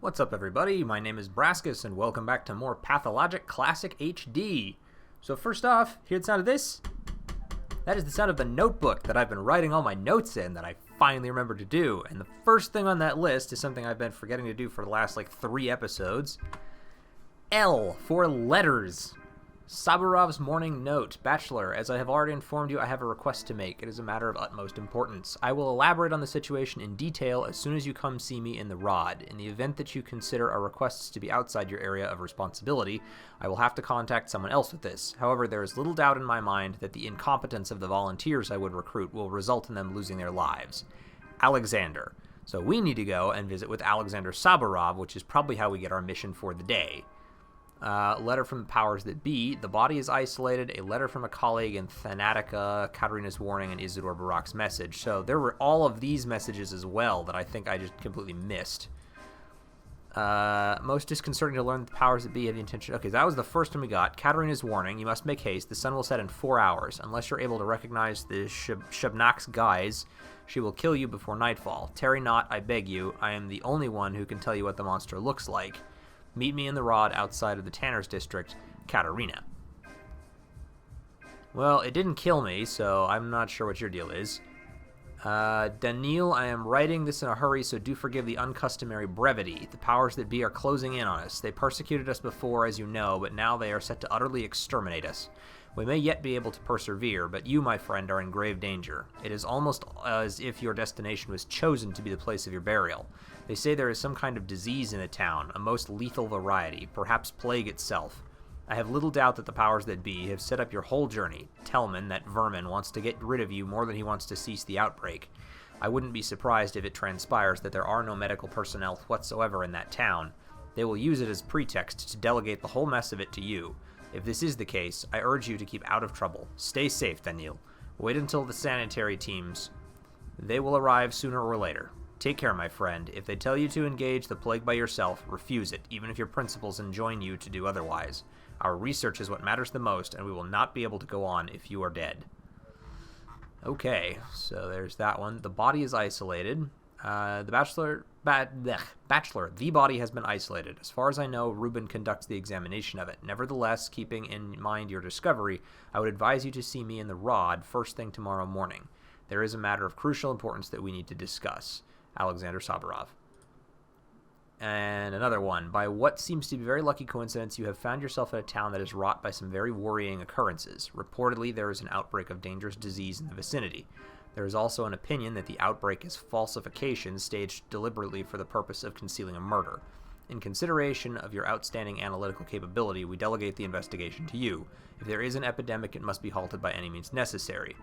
What's up, everybody? My name is Brascus, and welcome back to more Pathologic Classic HD. So first off, hear the sound of this? That is the sound of the notebook that I've been writing all my notes in that I finally remembered to do. And the first thing on that list is something I've been forgetting to do for the last, 3 episodes. L for letters. Saburov's morning note. Bachelor, as I have already informed you, I have a request to make. It is a matter of utmost importance. I will elaborate on the situation in detail as soon as you come see me in the Rod. In the event that you consider our requests to be outside your area of responsibility, I will have to contact someone else with this. However, there is little doubt in my mind that the incompetence of the volunteers I would recruit will result in them losing their lives. Alexander. So we need to go and visit with Alexander Saburov, which is probably how we get our mission for the day. Letter from the powers that be. The body is isolated. A letter from a colleague in Thanatica, Katerina's warning, and Isidore Barak's message. So there were all of these messages as well that I think I just completely missed. Most disconcerting to learn that the powers that be have the intention... Okay, that was the first one we got. Katerina's warning. You must make haste. The sun will set in 4 hours. Unless you're able to recognize the Shabnak's guise, she will kill you before nightfall. Tarry not, I beg you. I am the only one who can tell you what the monster looks like. Meet me in the Rod outside of the Tanner's district, Katerina. Well, it didn't kill me, so I'm not sure what your deal is. Daniil, I am writing this in a hurry, so do forgive the uncustomary brevity. The powers that be are closing in on us. They persecuted us before, as you know, but now they are set to utterly exterminate us. We may yet be able to persevere, but you, my friend, are in grave danger. It is almost as if your destination was chosen to be the place of your burial. They say there is some kind of disease in the town, a most lethal variety, perhaps plague itself. I have little doubt that the powers that be have set up your whole journey. Telman, that vermin, wants to get rid of you more than he wants to cease the outbreak. I wouldn't be surprised if it transpires that there are no medical personnel whatsoever in that town. They will use it as pretext to delegate the whole mess of it to you. If this is the case, I urge you to keep out of trouble. Stay safe, Daniil. Wait until the sanitary teams. They will arrive sooner or later. Take care, my friend. If they tell you to engage the plague by yourself, refuse it, even if your principals enjoin you to do otherwise. Our research is what matters the most, and we will not be able to go on if you are dead. Okay, so there's that one. The body is isolated. The bachelor, the body has been isolated. As far as I know, Reuben conducts the examination of it. Nevertheless, keeping in mind your discovery, I would advise you to see me in the Rod first thing tomorrow morning. There is a matter of crucial importance that we need to discuss. Alexander Saburov. And another one. By what seems to be a very lucky coincidence, you have found yourself in a town that is wrought by some very worrying occurrences. Reportedly, there is an outbreak of dangerous disease in the vicinity. There is also an opinion that the outbreak is falsification staged deliberately for the purpose of concealing a murder. In consideration of your outstanding analytical capability, we delegate the investigation to you. If there is an epidemic, it must be halted by any means necessary.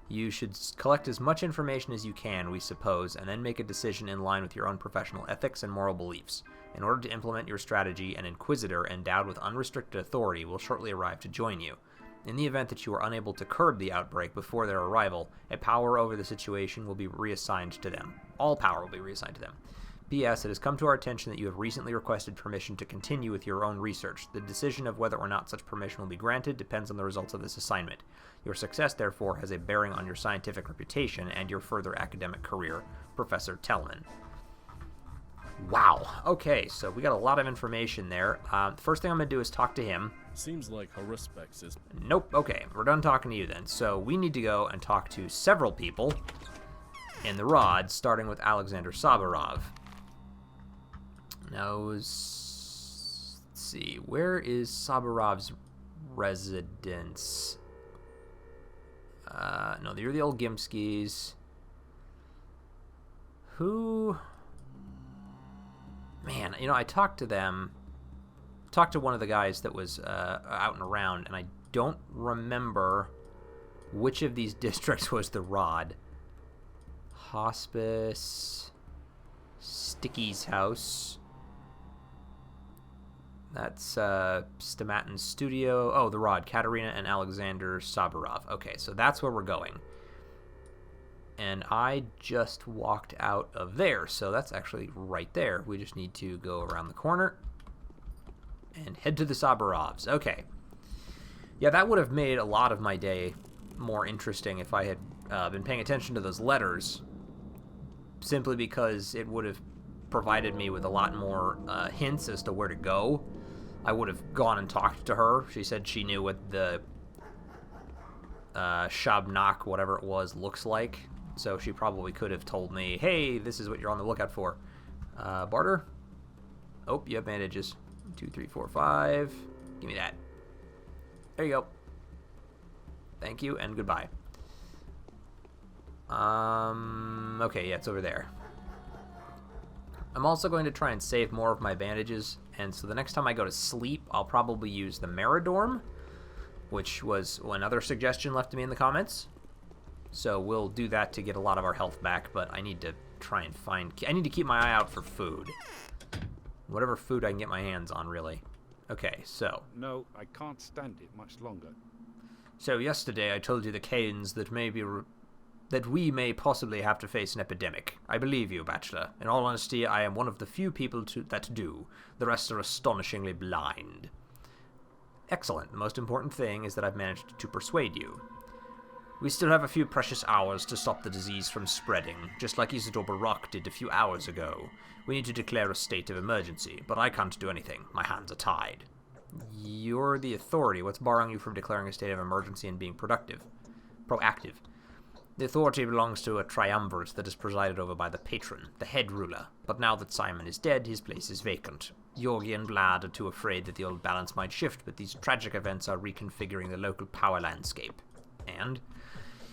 You should collect as much information as you can, we suppose, and then make a decision in line with your own professional ethics and moral beliefs. In order to implement your strategy, an inquisitor endowed with unrestricted authority will shortly arrive to join you. In the event that you are unable to curb the outbreak before their arrival, a power over the situation will be reassigned to them. All power will be reassigned to them. P.S. It has come to our attention that you have recently requested permission to continue with your own research. The decision of whether or not such permission will be granted depends on the results of this assignment. Your success, therefore, has a bearing on your scientific reputation and your further academic career. Professor Tellman. Wow. Okay, so we got a lot of information there. First thing I'm going to do is talk to him. Seems like Haruspex is... Nope. Okay, we're done talking to you then. So we need to go and talk to several people in the Rod, starting with Alexander Saburov. Now, let's see. Where is Saburov's residence? No, they're the old Gimskis. Who... Man, I talked to them. Talked to one of the guys that was out and around, and I don't remember which of these districts was the Rod. Hospice... Sticky's house... That's Stamatin's studio. Oh, the Rod. Katerina and Alexander Saburov. Okay, so that's where we're going. And I just walked out of there, so that's actually right there. We just need to go around the corner and head to the Saburovs. Okay. Yeah, that would have made a lot of my day more interesting if I had been paying attention to those letters, simply because it would have provided me with a lot more hints as to where to go, I would have gone and talked to her. She said she knew what the Shabnak, whatever it was, looks like. So she probably could have told me, hey, this is what you're on the lookout for. Barter? Oh, you have bandages. 2, 3, 4, 5. Give me that. There you go. Thank you, and goodbye. Okay, yeah, it's over there. I'm also going to try and save more of my bandages, and so the next time I go to sleep, I'll probably use the Meridorm, which was another suggestion left to me in the comments. So we'll do that to get a lot of our health back, but I need to try and I need to keep my eye out for food. Whatever food I can get my hands on, really. Okay, so. No, I can't stand it much longer. So yesterday I told you the Canes that that we may possibly have to face an epidemic. I believe you, Bachelor. In all honesty, I am one of the few people that do. The rest are astonishingly blind. Excellent. The most important thing is that I've managed to persuade you. We still have a few precious hours to stop the disease from spreading, just like Isidore Barak did a few hours ago. We need to declare a state of emergency, but I can't do anything. My hands are tied. You're the authority. What's barring you from declaring a state of emergency and being proactive? The authority belongs to a triumvirate that is presided over by the patron, the head ruler. But now that Simon is dead, his place is vacant. Yorgi and Vlad are too afraid that the old balance might shift, but these tragic events are reconfiguring the local power landscape. And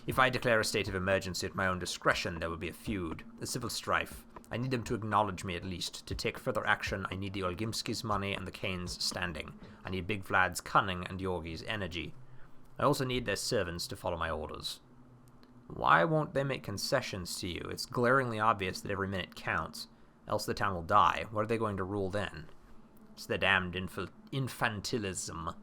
if I declare a state of emergency at my own discretion, there will be a feud, a civil strife. I need them to acknowledge me at least. To take further action, I need the Olgimski's money and the Canes' standing. I need Big Vlad's cunning and Yorgi's energy. I also need their servants to follow my orders. Why won't they make concessions to you? It's glaringly obvious that every minute counts. Else the town will die. What are they going to rule then? It's the damned infantilism.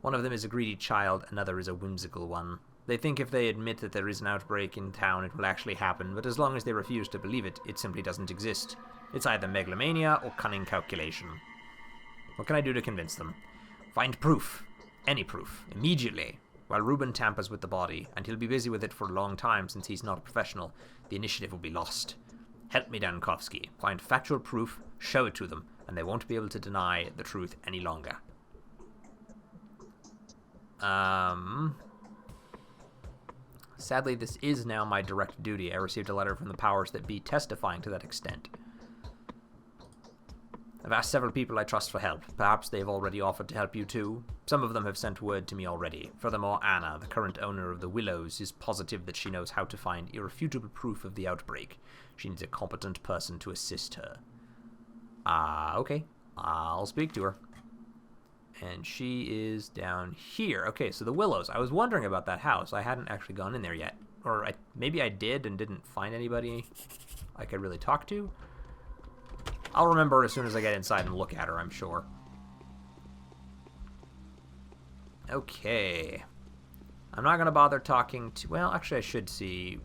One of them is a greedy child, another is a whimsical one. They think if they admit that there is an outbreak in town, it will actually happen, but as long as they refuse to believe it, it simply doesn't exist. It's either megalomania or cunning calculation. What can I do to convince them? Find proof. Any proof. Immediately. While Reuben tampers with the body, and he'll be busy with it for a long time since he's not a professional, the initiative will be lost. Help me, Dankovsky. Find factual proof, show it to them, and they won't be able to deny the truth any longer. Sadly, this is now my direct duty. I received a letter from the powers that be testifying to that extent. I've asked several people I trust for help. Perhaps they've already offered to help you too. Some of them have sent word to me already. Furthermore, Anna, the current owner of the Willows, is positive that she knows how to find irrefutable proof of the outbreak. She needs a competent person to assist her. Okay. I'll speak to her. And she is down here. Okay, so the Willows. I was wondering about that house. I hadn't actually gone in there yet. Or maybe I did and didn't find anybody I could really talk to. I'll remember as soon as I get inside and look at her, I'm sure. Okay. I'm not going to bother talking to... Well, actually, I should see...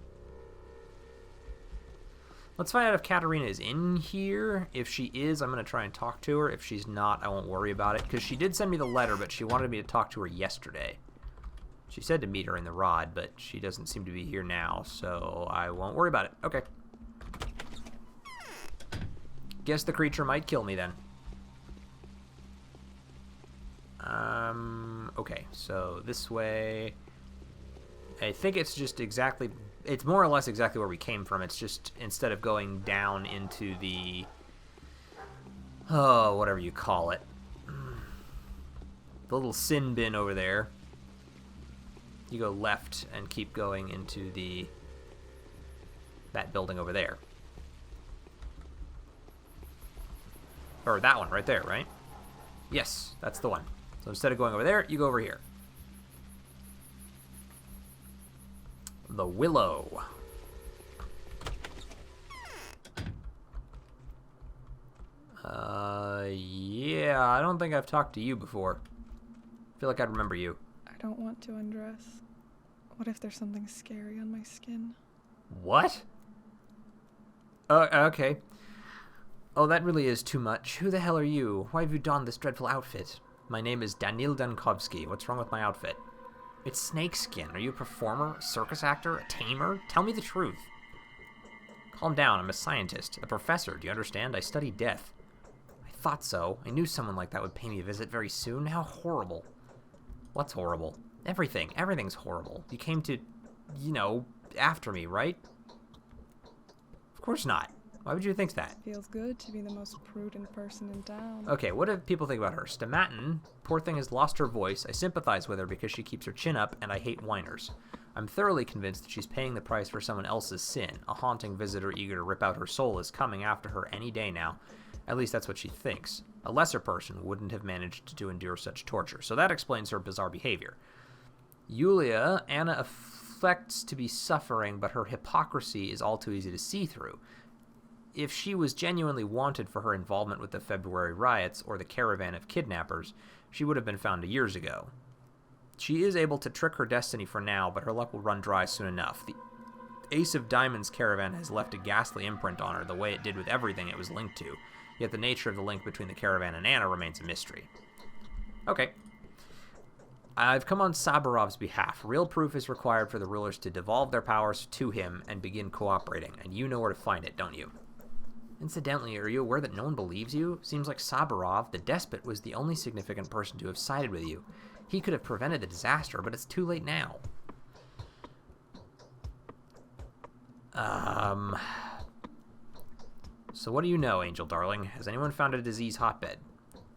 Let's find out if Katerina is in here. If she is, I'm going to try and talk to her. If she's not, I won't worry about it. Because she did send me the letter, but she wanted me to talk to her yesterday. She said to meet her in the Rod, but she doesn't seem to be here now, so I won't worry about it. Okay. Guess the creature might kill me then. Okay, so this way... I think it's just exactly... It's more or less exactly where we came from. It's just, instead of going down into the... Oh, whatever you call it. The little sin bin over there. You go left and keep going into the... that building over there. Or that one right there, right? Yes, that's the one. So instead of going over there, you go over here. The Willow. Yeah, I don't think I've talked to you before. I feel like I'd remember you. I don't want to undress. What if there's something scary on my skin? What? Okay. Oh, that really is too much. Who the hell are you? Why have you donned this dreadful outfit? My name is Danil Dankovsky. What's wrong with my outfit? It's snakeskin. Are you a performer, a circus actor, a tamer? Tell me the truth. Calm down, I'm a scientist, a professor, do you understand? I study death. I thought so. I knew someone like that would pay me a visit very soon. How horrible. What's horrible? Everything. Everything's horrible. You came to, you know, after me, right? Of course not. Why would you think that? Feels good to be the most prudent person in town. Okay, what do people think about her? Stamatin, poor thing has lost her voice. I sympathize with her because she keeps her chin up, and I hate whiners. I'm thoroughly convinced that she's paying the price for someone else's sin. A haunting visitor eager to rip out her soul is coming after her any day now. At least that's what she thinks. A lesser person wouldn't have managed to endure such torture, so that explains her bizarre behavior. Yulia, Anna affects to be suffering, but her hypocrisy is all too easy to see through. If she was genuinely wanted for her involvement with the February riots or the caravan of kidnappers, she would have been found years ago. She is able to trick her destiny for now, but her luck will run dry soon enough. The Ace of Diamonds caravan has left a ghastly imprint on her, the way it did with everything it was linked to, yet the nature of the link between the caravan and Anna remains a mystery. Okay. I've come on Sabarov's behalf. Real proof is required for the rulers to devolve their powers to him and begin cooperating, and you know where to find it, don't you? Incidentally, are you aware that no one believes you? Seems like Sabarov, the despot, was the only significant person to have sided with you. He could have prevented the disaster, but it's too late now. So what do you know, Angel Darling? Has anyone found a disease hotbed?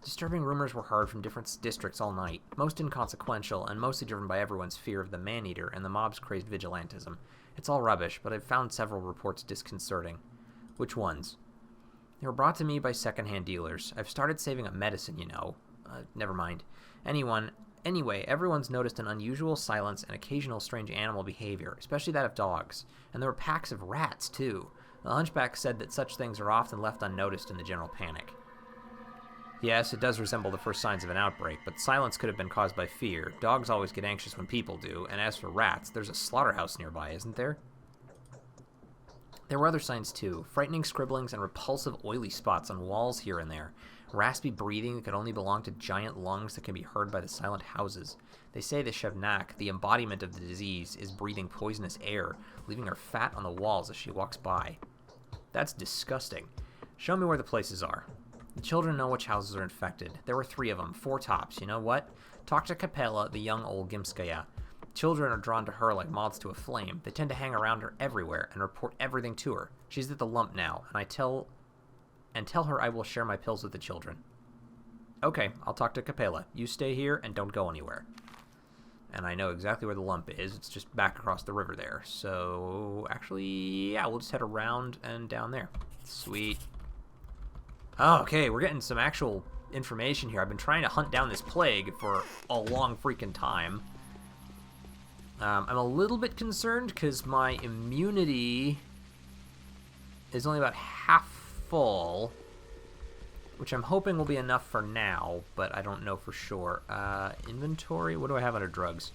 Disturbing rumors were heard from different districts all night, most inconsequential and mostly driven by everyone's fear of the man-eater and the mob's crazed vigilantism. It's all rubbish, but I've found several reports disconcerting. Which ones? They were brought to me by second-hand dealers. I've started saving up medicine, you know. Never mind. Anyway, everyone's noticed an unusual silence and occasional strange animal behavior, especially that of dogs. And there were packs of rats, too. The hunchback said that such things are often left unnoticed in the general panic. Yes, it does resemble the first signs of an outbreak, but silence could have been caused by fear. Dogs always get anxious when people do, and as for rats, there's a slaughterhouse nearby, isn't there? There were other signs, too. Frightening scribblings and repulsive oily spots on walls here and there. Raspy breathing that could only belong to giant lungs that can be heard by the silent houses. They say the Shevnak, the embodiment of the disease, is breathing poisonous air, leaving her fat on the walls as she walks by. That's disgusting. Show me where the places are. The children know which houses are infected. There were 3 of them, 4 tops. You know what? Talk to Capella, the young old Gimskaya. Children are drawn to her like moths to a flame. They tend to hang around her everywhere and report everything to her. She's at the lump now, and tell her I will share my pills with the children. Okay, I'll talk to Capella. You stay here and don't go anywhere. And I know exactly where the lump is. It's just back across the river there. So, actually, yeah, we'll just head around and down there. Sweet. Oh, okay, we're getting some actual information here. I've been trying to hunt down this plague for a long freaking time. I'm a little bit concerned because my immunity is only about half full, which I'm hoping will be enough for now, but I don't know for sure. Inventory? What do I have under drugs?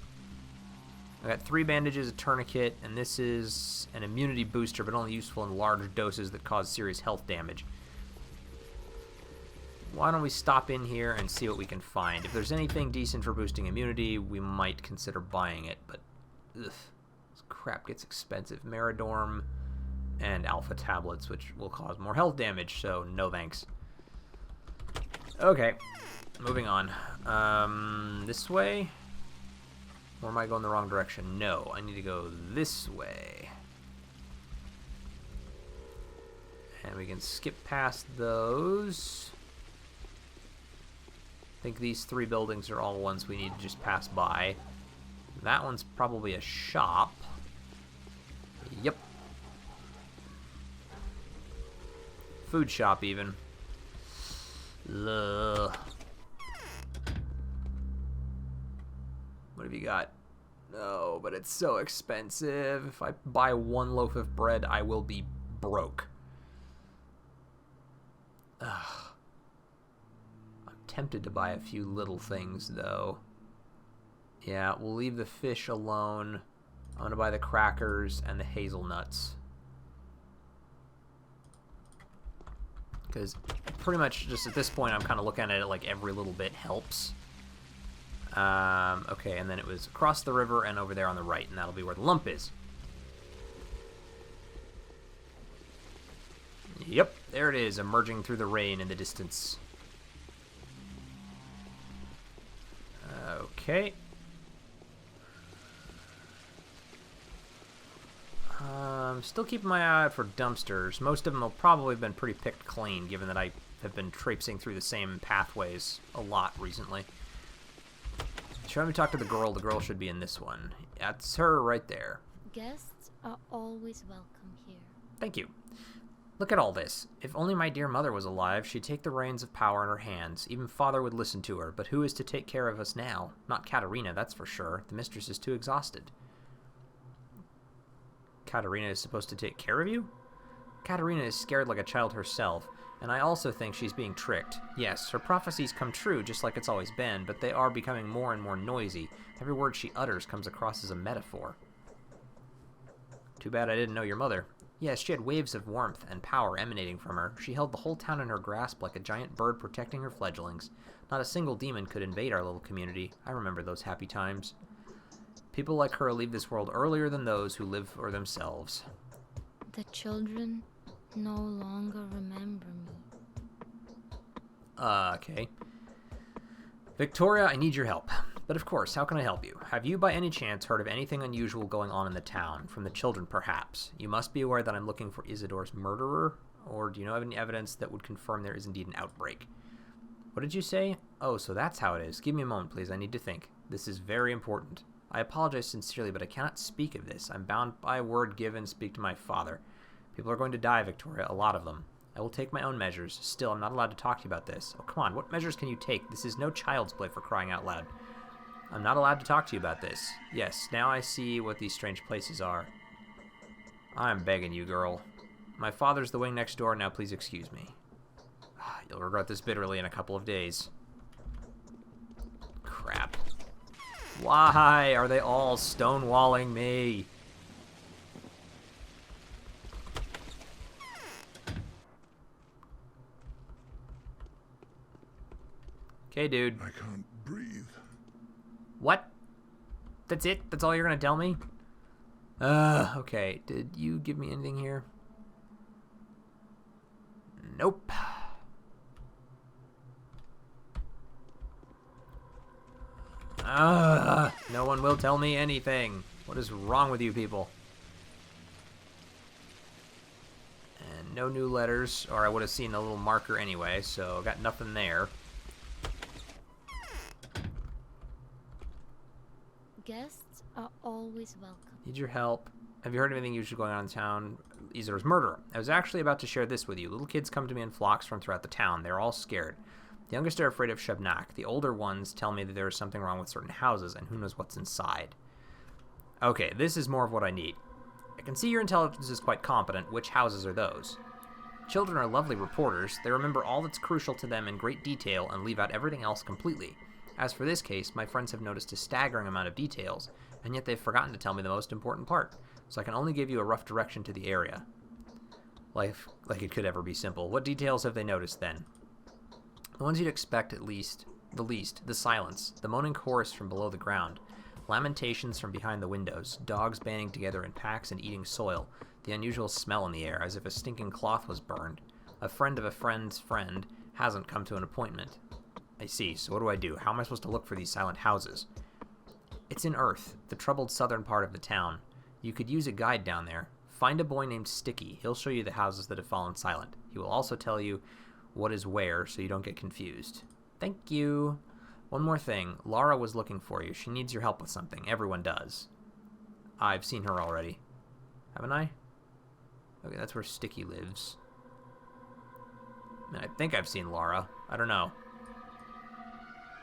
I got 3 bandages, a tourniquet, and this is an immunity booster, but only useful in large doses that cause serious health damage. Why don't we stop in here and see what we can find? If there's anything decent for boosting immunity, we might consider buying it, but ugh, this crap gets expensive. Meridorm and alpha tablets, which will cause more health damage, so no thanks. Okay, moving on. This way? Or am I going the wrong direction? No, I need to go this way. And we can skip past those. I think these 3 buildings are all ones we need to just pass by. That one's probably a shop. Yep. Food shop, even. Ugh. What have you got? No, but it's so expensive. If I buy 1 loaf of bread, I will be broke. Ugh. I'm tempted to buy a few little things, though. Yeah, we'll leave the fish alone. I'm going to buy the crackers and the hazelnuts. Because pretty much just at this point, I'm kind of looking at it like every little bit helps. Okay, and then it was across the river and over there on the right, and that'll be where the lump is. Yep, there it is, emerging through the rain in the distance. Okay. Still keeping my eye out for dumpsters. Most of them will probably have been pretty picked clean, given that I have been traipsing through the same pathways a lot recently. Should we talk to the girl? The girl should be in this one. That's her right there. Guests are always welcome here. Thank you. Look at all this. If only my dear mother was alive, she'd take the reins of power in her hands. Even father would listen to her, but who is to take care of us now? Not Katerina, that's for sure. The mistress is too exhausted. Katerina is supposed to take care of you? Katerina is scared like a child herself, and I also think she's being tricked. Yes, her prophecies come true just like it's always been, but they are becoming more and more noisy. Every word she utters comes across as a metaphor. Too bad I didn't know your mother. Yes, she had waves of warmth and power emanating from her. She held the whole town in her grasp like a giant bird protecting her fledglings. Not a single demon could invade our little community. I remember those happy times. People like her leave this world earlier than those who live for themselves. The children no longer remember me. Okay. Victoria, I need your help. But of course, how can I help you? Have you by any chance heard of anything unusual going on in the town? From the children, perhaps. You must be aware that I'm looking for Isidore's murderer. Or do you know of any evidence that would confirm there is indeed an outbreak? What did you say? Oh, so that's how it is. Give me a moment, please. I need to think. This is very important. I apologize sincerely, but I cannot speak of this. I'm bound by a word given. Speak to my father. People are going to die, Victoria. A lot of them. I will take my own measures. Still, I'm not allowed to talk to you about this. Oh, come on. What measures can you take? This is no child's play, for crying out loud. I'm not allowed to talk to you about this. Yes, now I see what these strange places are. I'm begging you, girl. My father's the wing next door. Now please excuse me. You'll regret this bitterly in a couple of days. Crap. Why are they all stonewalling me? Okay, dude. I can't breathe. What? That's it? That's all you're gonna tell me? Okay. Did you give me anything here? Nope. No one will tell me anything. What is wrong with you people? And no new letters, or I would have seen a little marker anyway, so I got nothing there. Guests are always welcome. Need your help. Have you heard of anything usual going on in town? Isidore's murder. I was actually about to share this with you. Little kids come to me in flocks from throughout the town. They're all scared. The youngest are afraid of Shebnak. The older ones tell me that there is something wrong with certain houses, and who knows what's inside. Okay, this is more of what I need. I can see your intelligence is quite competent. Which houses are those? Children are lovely reporters. They remember all that's crucial to them in great detail and leave out everything else completely. As for this case, my friends have noticed a staggering amount of details, and yet they've forgotten to tell me the most important part, so I can only give you a rough direction to the area. Life, like it could ever be simple. What details have they noticed, then? The ones you'd expect at least. The silence, the moaning chorus from below the ground, lamentations from behind the windows, dogs banding together in packs and eating soil, the unusual smell in the air, as if a stinking cloth was burned. A friend of a friend's friend hasn't come to an appointment. I see, so what do? How am I supposed to look for these silent houses? It's in Earth, the troubled southern part of the town. You could use a guide down there. Find a boy named Sticky. He'll show you the houses that have fallen silent. He will also tell you what is where, so you don't get confused. Thank you. One more thing. Lara was looking for you. She needs your help with something. Everyone does. I've seen her already. Haven't I? Okay, that's where Sticky lives. I think I've seen Lara. I don't know.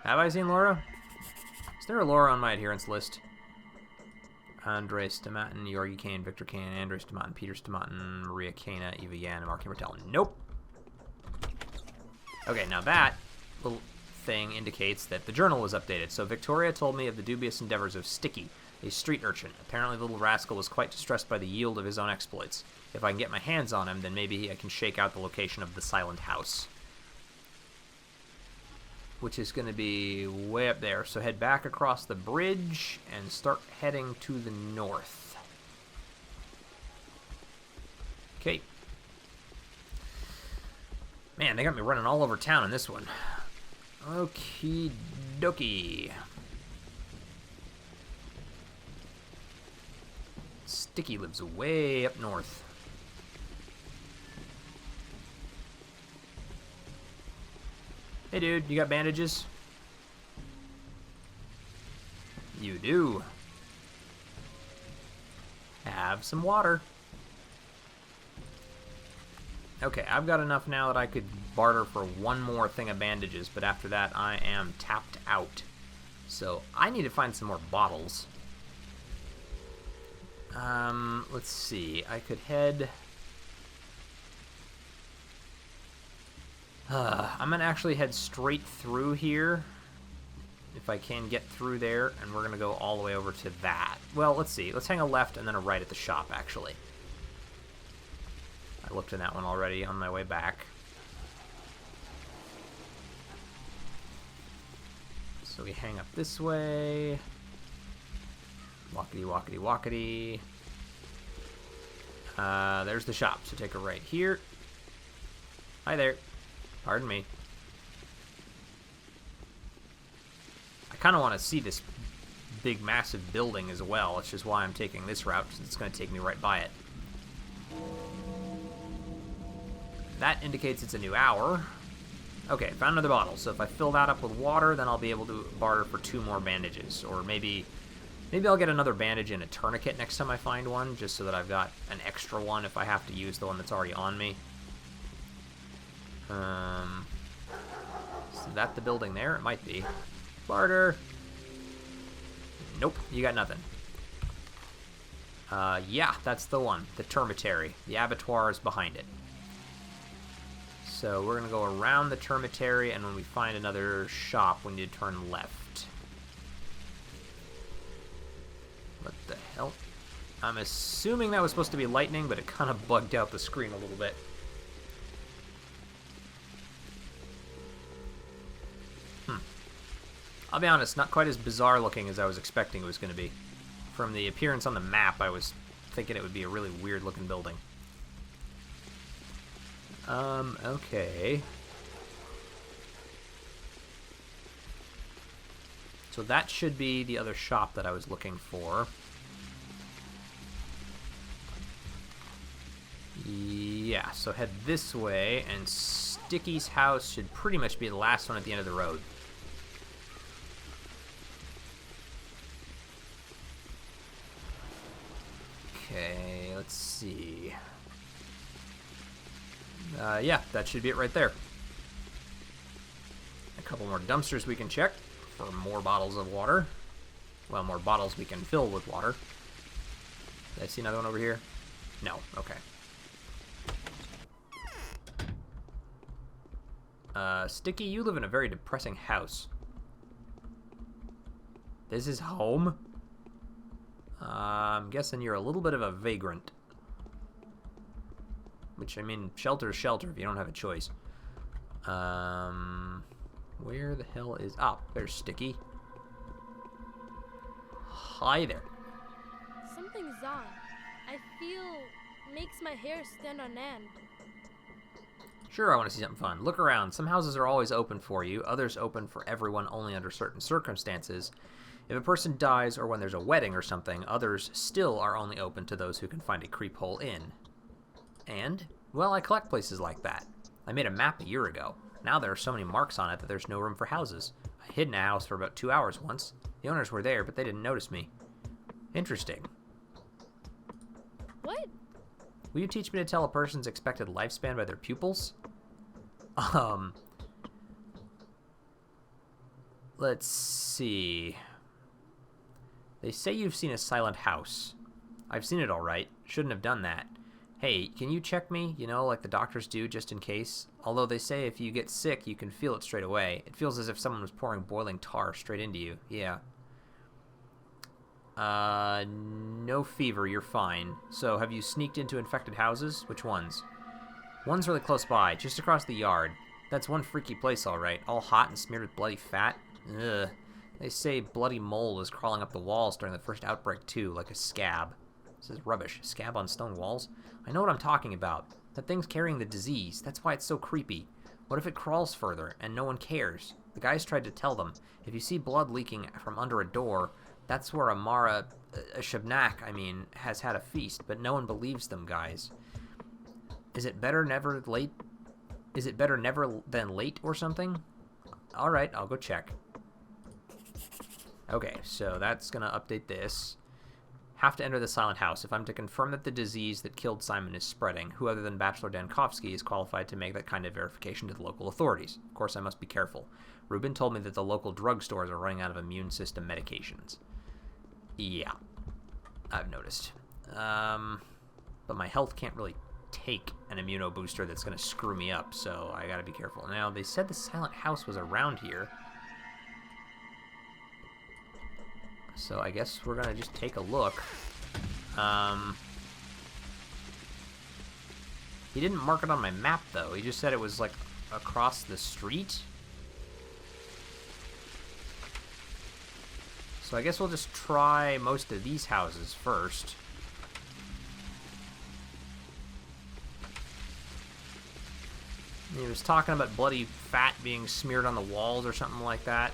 Have I seen Laura? Is there a Laura on my adherence list? Andre Stamatin, Yorgi Kane, Victor Kane, Andre Stamatin, Peter Stamatin, Maria Kana, Eva Yan, and Mark Martell. Nope. Okay, now that little thing indicates that the journal was updated. So Victoria told me of the dubious endeavors of Sticky, a street urchin. Apparently the little rascal was quite distressed by the yield of his own exploits. If I can get my hands on him, then maybe I can shake out the location of the silent house, which is going to be way up there. So head back across the bridge and start heading to the north. Okay. Man, they got me running all over town in this one. Okie dokie. Sticky lives way up north. Hey dude, you got bandages? You do. Have some water. Okay, I've got enough now that I could barter for one more thing of bandages, but after that I am tapped out. So I need to find some more bottles. Let's see. I could head... I'm going to actually head straight through here, if I can get through there, and we're going to go all the way over to that. Well, let's see. Let's hang a left and then a right at the shop, actually. I looked in that one already on my way back. So we hang up this way. Walkity, walkity, walkity. There's the shop, so take a right here. Hi there. Pardon me. I kind of want to see this big, massive building as well, which is why I'm taking this route, because it's going to take me right by it. That indicates it's a new hour. Okay, found another bottle. So if I fill that up with water, then I'll be able to barter for 2 more bandages. Or maybe I'll get another bandage and a tourniquet next time I find one, just so that I've got an extra one if I have to use the one that's already on me. Is that the building there? It might be. Barter. Nope, you got nothing. Yeah, that's the one. The termitary. The abattoir is behind it. So we're going to go around the termitary, and when we find another shop, we need to turn left. What the hell? I'm assuming that was supposed to be lightning, but it kind of bugged out the screen a little bit. I'll be honest, not quite as bizarre looking as I was expecting it was going to be. From the appearance on the map, I was thinking it would be a really weird looking building. Okay. So that should be the other shop that I was looking for. Yeah, so head this way, and Sticky's house should pretty much be the last one at the end of the road. Okay, let's see. Yeah, that should be it right there. A couple more dumpsters we can check for more bottles of water. Well, more bottles we can fill with water. Did I see another one over here? No, okay. Sticky, you live in a very depressing house. This is home? I'm guessing you're a little bit of a vagrant. Which, I mean, shelter's shelter if you don't have a choice. Where the hell is... Ah, there's Sticky. Hi there. Something's on. I feel... makes my hair stand on end. Sure, I want to see something fun. Look around. Some houses are always open for you. Others open for everyone only under certain circumstances. If a person dies or when there's a wedding or something, others still are only open to those who can find a creep hole in. And, well, I collect places like that. I made a map a year ago. Now there are so many marks on it that there's no room for houses. I hid in a house for about 2 hours once. The owners were there, but they didn't notice me. Interesting. What? Will you teach me to tell a person's expected lifespan by their pupils? Let's see. They say you've seen a silent house. I've seen it all right. Shouldn't have done that. Hey, can you check me? You know, like the doctors do, just in case. Although they say if you get sick, you can feel it straight away. It feels as if someone was pouring boiling tar straight into you. Yeah. No fever, you're fine. So, have you sneaked into infected houses? Which ones? One's really close by, just across the yard. That's one freaky place, alright. All hot and smeared with bloody fat. Ugh. They say bloody mold was crawling up the walls during the first outbreak, too, like a scab. This is rubbish. Scab on stone walls? I know what I'm talking about. That thing's carrying the disease. That's why it's so creepy. What if it crawls further and no one cares? The guys tried to tell them. If you see blood leaking from under a door, that's where a Shabnak, has had a feast, but no one believes them, guys. Is it better never late? Is it better never than late or something? Alright, I'll go check. Okay, so that's gonna update this. Have to enter the silent house. If I'm to confirm that the disease that killed Simon is spreading, who other than Bachelor Dankovsky is qualified to make that kind of verification to the local authorities? Of course, I must be careful. Ruben told me that the local drugstores are running out of immune system medications. Yeah, I've noticed. But my health can't really take an immuno booster that's going to screw me up, so I gotta be careful. Now, they said the silent house was around here. So I guess we're gonna just take a look. He didn't mark it on my map, though. He just said it was, like, across the street. So I guess we'll just try most of these houses first. He was talking about bloody fat being smeared on the walls or something like that.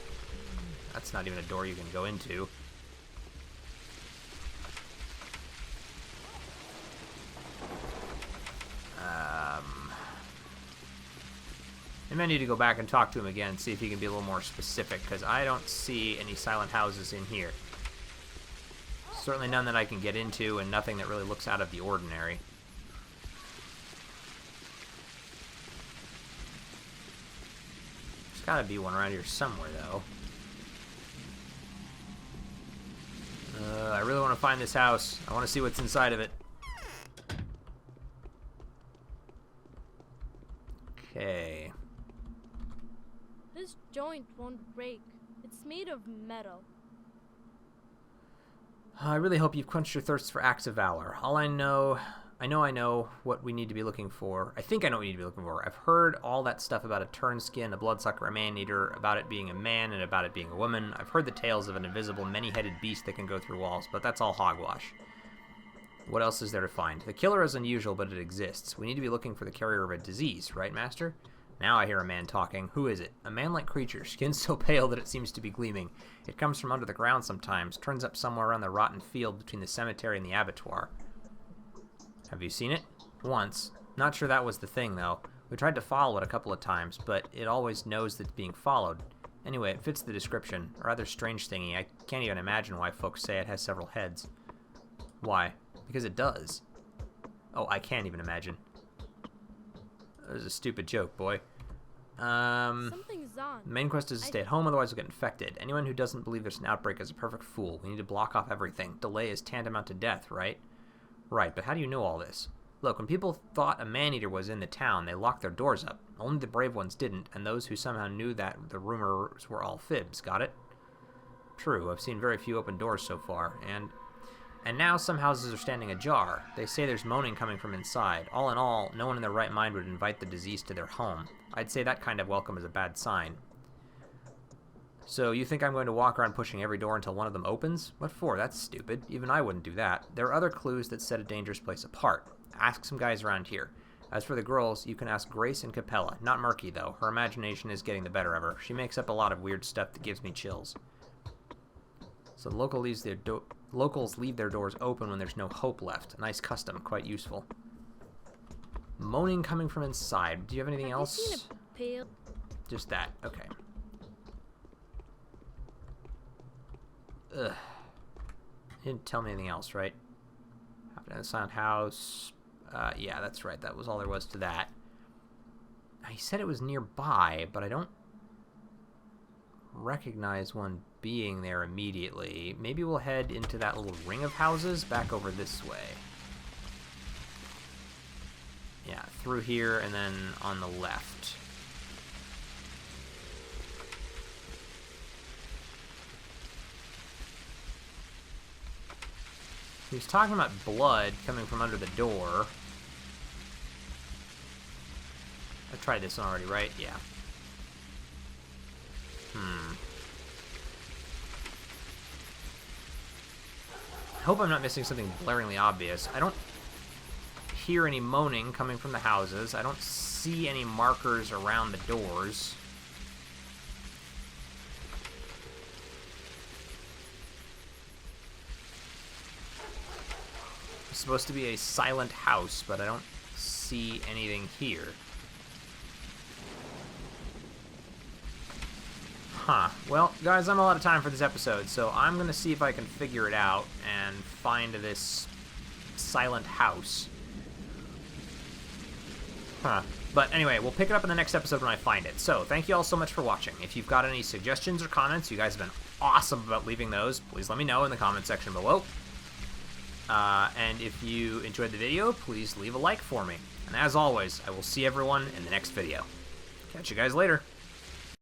That's not even a door you can go into. I may need to go back and talk to him again and see if he can be a little more specific, because I don't see any silent houses in here. Certainly none that I can get into, and nothing that really looks out of the ordinary. There's gotta be one around here somewhere, though. I really want to find this house. I want to see what's inside of it. Okay. This joint won't break. It's made of metal. I really hope you've quenched your thirst for acts of valor. All I know what we need to be looking for. I think I know what we need to be looking for. I've heard all that stuff about a turnskin, a bloodsucker, a man-eater, about it being a man, and about it being a woman. I've heard the tales of an invisible, many-headed beast that can go through walls, but that's all hogwash. What else is there to find? The killer is unusual, but it exists. We need to be looking for the carrier of a disease, right, Master? Now I hear a man talking. Who is it? A man-like creature, skin so pale that it seems to be gleaming. It comes from under the ground sometimes, turns up somewhere around the rotten field between the cemetery and the abattoir. Have you seen it? Once. Not sure that was the thing, though. We tried to follow it a couple of times, but it always knows that it's being followed. Anyway, it fits the description. A rather strange thingy. I can't even imagine why folks say it has several heads. Why? Because it does. Oh, I can't even imagine. That was a stupid joke, boy. Something's on. The main quest is to stay at home, otherwise we'll get infected. Anyone who doesn't believe there's an outbreak is a perfect fool. We need to block off everything. Delay is tantamount to death, right? Right, but how do you know all this? Look, when people thought a man-eater was in the town, they locked their doors up. Only the brave ones didn't, and those who somehow knew that the rumors were all fibs. Got it? True, I've seen very few open doors so far, and now some houses are standing ajar. They say there's moaning coming from inside. All in all, no one in their right mind would invite the disease to their home. I'd say that kind of welcome is a bad sign. So, you think I'm going to walk around pushing every door until one of them opens? What for? That's stupid. Even I wouldn't do that. There are other clues that set a dangerous place apart. Ask some guys around here. As for the girls, you can ask Grace and Capella. Not Murky, though. Her imagination is getting the better of her. She makes up a lot of weird stuff that gives me chills. So the locals leave their doors open when there's no hope left. A nice custom, quite useful. Moaning coming from inside. Do you have anything Have else? you seen a pale? Just that. Okay. Ugh. You didn't tell me anything else, right? Happened in the silent house. Yeah, that's right. That was all there was to that. He said it was nearby, but I don't recognize one being there immediately. Maybe we'll head into that little ring of houses back over this way. Yeah, through here and then on the left. He was talking about blood coming from under the door. I tried this one already, right? Yeah. I hope I'm not missing something blaringly obvious. I don't hear any moaning coming from the houses. I don't see any markers around the doors. It's supposed to be a silent house, but I don't see anything here. Huh. Well, guys, I'm out of time for this episode, so I'm going to see if I can figure it out and find this silent house. Huh. But anyway, we'll pick it up in the next episode when I find it. So, thank you all so much for watching. If you've got any suggestions or comments, you guys have been awesome about leaving those. Please let me know in the comment section below. And if you enjoyed the video, please leave a like for me. And as always, I will see everyone in the next video. Catch you guys later.